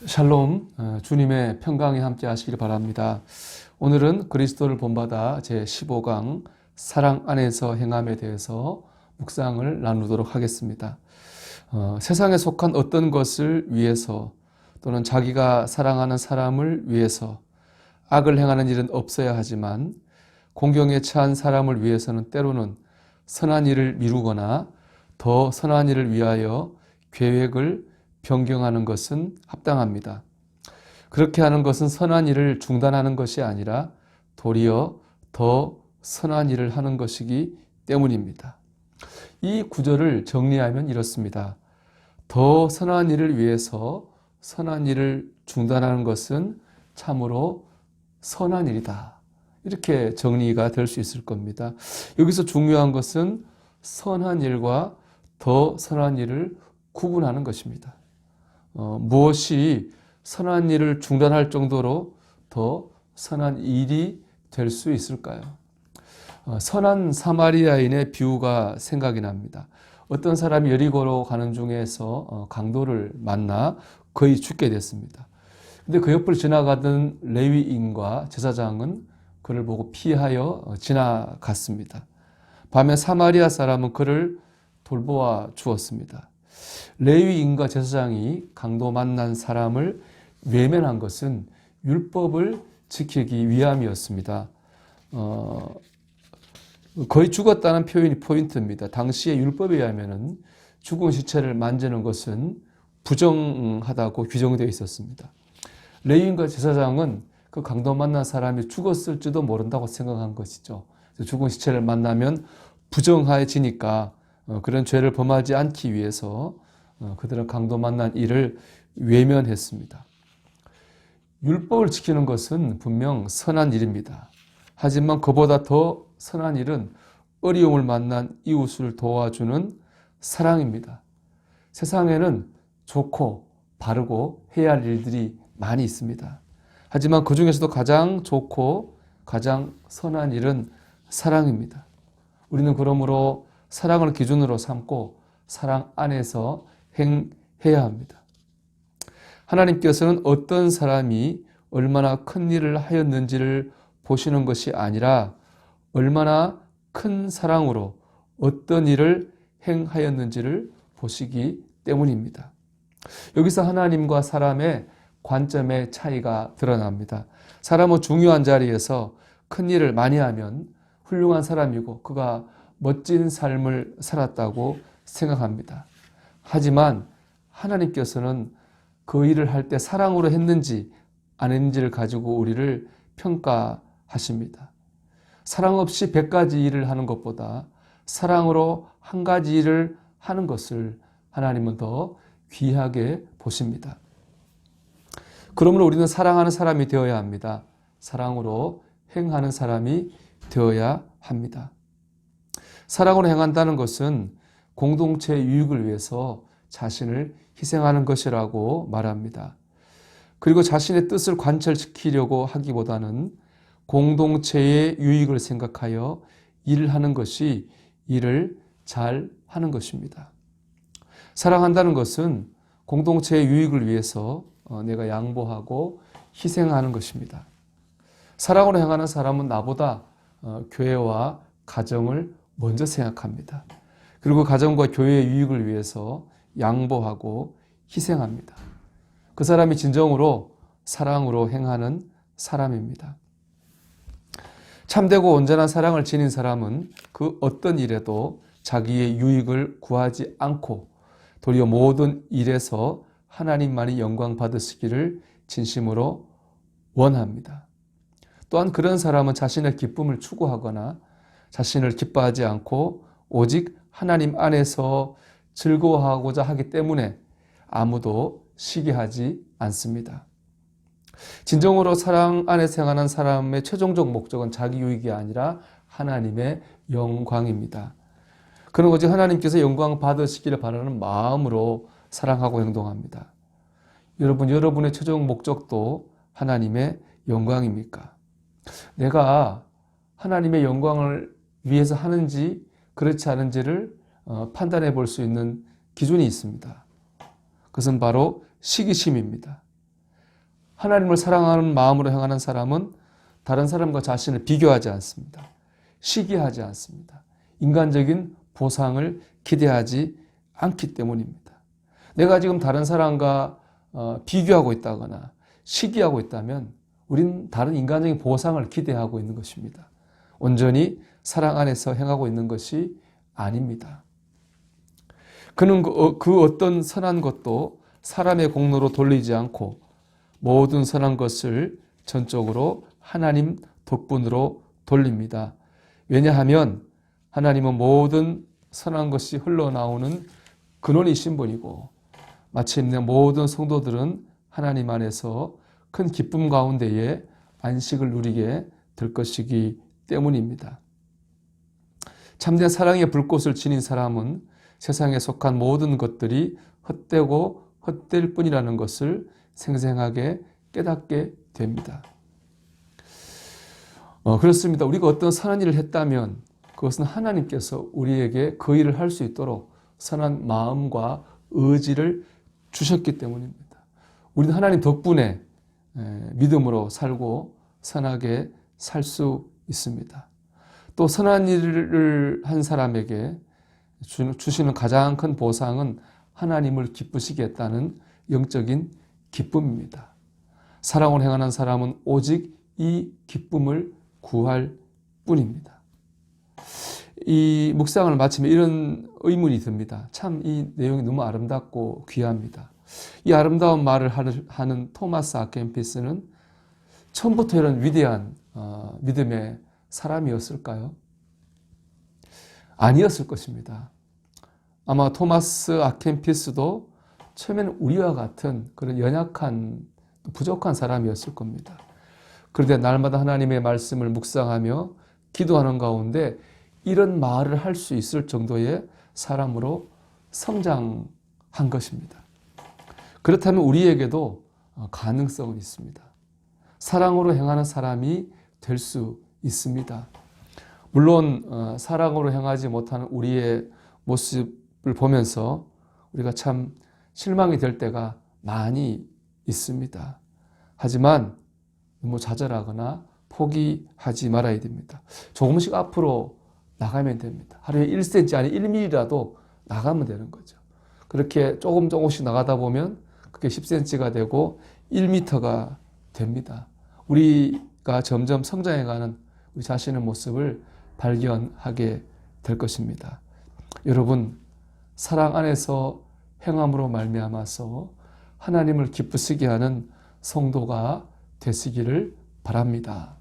샬롬, 주님의 평강이 함께 하시길 바랍니다. 오늘은 그리스도를 본받아 제15강 사랑 안에서 행함에 대해서 묵상을 나누도록 하겠습니다. 세상에 속한 어떤 것을 위해서 또는 자기가 사랑하는 사람을 위해서 악을 행하는 일은 없어야 하지만 공경에 처한 사람을 위해서는 때로는 선한 일을 미루거나 더 선한 일을 위하여 계획을 변경하는 것은 합당합니다. 그렇게 하는 것은 선한 일을 중단하는 것이 아니라 도리어 더 선한 일을 하는 것이기 때문입니다. 이 구절을 정리하면 이렇습니다. 더 선한 일을 위해서 선한 일을 중단하는 것은 참으로 선한 일이다. 이렇게 정리가 될 수 있을 겁니다. 여기서 중요한 것은 선한 일과 더 선한 일을 구분하는 것입니다. 무엇이 선한 일을 중단할 정도로 더 선한 일이 될 수 있을까요? 선한 사마리아인의 비유가 생각이 납니다. 어떤 사람이 여리고로 가는 중에서 강도를 만나 거의 죽게 됐습니다. 근데 그 옆을 지나가던 레위인과 제사장은 그를 보고 피하여 지나갔습니다. 밤에 사마리아 사람은 그를 돌보아 주었습니다. 레위인과 제사장이 강도 만난 사람을 외면한 것은 율법을 지키기 위함이었습니다. 거의 죽었다는 표현이 포인트입니다. 당시의 율법에 의하면 죽은 시체를 만지는 것은 부정하다고 규정되어 있었습니다. 레위인과 제사장은 그 강도 만난 사람이 죽었을지도 모른다고 생각한 것이죠. 죽은 시체를 만나면 부정해지니까 그런 죄를 범하지 않기 위해서 그들은 강도 만난 일을 외면했습니다. 율법을 지키는 것은 분명 선한 일입니다. 하지만 그보다 더 선한 일은 어려움을 만난 이웃을 도와주는 사랑입니다. 세상에는 좋고 바르고 해야 할 일들이 많이 있습니다. 하지만 그 중에서도 가장 좋고 가장 선한 일은 사랑입니다. 우리는 그러므로 사랑을 기준으로 삼고 사랑 안에서 행해야 합니다. 하나님께서는 어떤 사람이 얼마나 큰 일을 하였는지를 보시는 것이 아니라 얼마나 큰 사랑으로 어떤 일을 행하였는지를 보시기 때문입니다. 여기서 하나님과 사람의 관점의 차이가 드러납니다. 사람은 중요한 자리에서 큰 일을 많이 하면 훌륭한 사람이고 그가 멋진 삶을 살았다고 생각합니다. 하지만 하나님께서는 그 일을 할 때 사랑으로 했는지 안 했는지를 가지고 우리를 평가하십니다. 사랑 없이 100가지 일을 하는 것보다 사랑으로 한 가지 일을 하는 것을 하나님은 더 귀하게 보십니다. 그러므로 우리는 사랑하는 사람이 되어야 합니다. 사랑으로 행하는 사람이 되어야 합니다. 사랑으로 행한다는 것은 공동체의 유익을 위해서 자신을 희생하는 것이라고 말합니다. 그리고 자신의 뜻을 관철시키려고 하기보다는 공동체의 유익을 생각하여 일을 하는 것이 일을 잘 하는 것입니다. 사랑한다는 것은 공동체의 유익을 위해서 내가 양보하고 희생하는 것입니다. 사랑으로 행하는 사람은 나보다 교회와 가정을 먼저 생각합니다. 그리고 가정과 교회의 유익을 위해서 양보하고 희생합니다. 그 사람이 진정으로 사랑으로 행하는 사람입니다. 참되고 온전한 사랑을 지닌 사람은 그 어떤 일에도 자기의 유익을 구하지 않고 도리어 모든 일에서 하나님만이 영광 받으시기를 진심으로 원합니다. 또한 그런 사람은 자신의 기쁨을 추구하거나 자신을 기뻐하지 않고 오직 하나님 안에서 즐거워하고자 하기 때문에 아무도 시기하지 않습니다. 진정으로 사랑 안에서 행하는 사람의 최종적 목적은 자기 유익이 아니라 하나님의 영광입니다. 그는 오직 하나님께서 영광 받으시기를 바라는 마음으로 사랑하고 행동합니다. 여러분의 최종 목적도 하나님의 영광입니까? 내가 하나님의 영광을 위해서 하는지 그렇지 않은지를 판단해 볼 수 있는 기준이 있습니다. 그것은 바로 시기심입니다. 하나님을 사랑하는 마음으로 행하는 사람은 다른 사람과 자신을 비교하지 않습니다. 시기하지 않습니다. 인간적인 보상을 기대하지 않기 때문입니다. 내가 지금 다른 사람과 비교하고 있다거나 시기하고 있다면 우린 다른 인간적인 보상을 기대하고 있는 것입니다. 온전히 사랑 안에서 행하고 있는 것이 아닙니다. 그는 그 어떤 선한 것도 사람의 공로로 돌리지 않고 모든 선한 것을 전적으로 하나님 덕분으로 돌립니다. 왜냐하면 하나님은 모든 선한 것이 흘러나오는 근원이신 분이고 마침내 모든 성도들은 하나님 안에서 큰 기쁨 가운데에 안식을 누리게 될 것이기 때문입니다. 참된 사랑의 불꽃을 지닌 사람은 세상에 속한 모든 것들이 헛되고 헛될 뿐이라는 것을 생생하게 깨닫게 됩니다. 그렇습니다. 우리가 어떤 선한 일을 했다면 그것은 하나님께서 우리에게 그 일을 할 수 있도록 선한 마음과 의지를 주셨기 때문입니다. 우리는 하나님 덕분에 믿음으로 살고 선하게 살 수 있습니다. 또 선한 일을 한 사람에게 주시는 가장 큰 보상은 하나님을 기쁘시게 했다는 영적인 기쁨입니다. 사랑을 행하는 사람은 오직 이 기쁨을 구할 뿐입니다. 이 묵상을 마치면 이런 의문이 듭니다. 참 이 내용이 너무 아름답고 귀합니다. 이 아름다운 말을 하는 토마스 아켄피스는 처음부터 이런 위대한 믿음의 사람이었을까요? 아니었을 것입니다. 아마 토마스 아켄피스도 처음에는 우리와 같은 그런 연약한 부족한 사람이었을 겁니다. 그런데 날마다 하나님의 말씀을 묵상하며 기도하는 가운데 이런 말을 할 수 있을 정도의 사람으로 성장한 것입니다. 그렇다면 우리에게도 가능성은 있습니다. 사랑으로 행하는 사람이 될 수 있습니다. 물론 사랑으로 행하지 못하는 우리의 모습을 보면서 우리가 참 실망이 될 때가 많이 있습니다. 하지만 너무 좌절하거나 포기하지 말아야 됩니다. 조금씩 앞으로 나가면 됩니다. 하루에 1cm 아니 1mm라도 나가면 되는 거죠. 그렇게 조금씩 나가다 보면 그게 10cm가 되고 1m가 됩니다. 우리가 점점 성장해가는 우리 자신의 모습을 발견하게 될 것입니다. 여러분, 사랑 안에서 행함으로 말미암아서 하나님을 기쁘시게 하는 성도가 되시기를 바랍니다.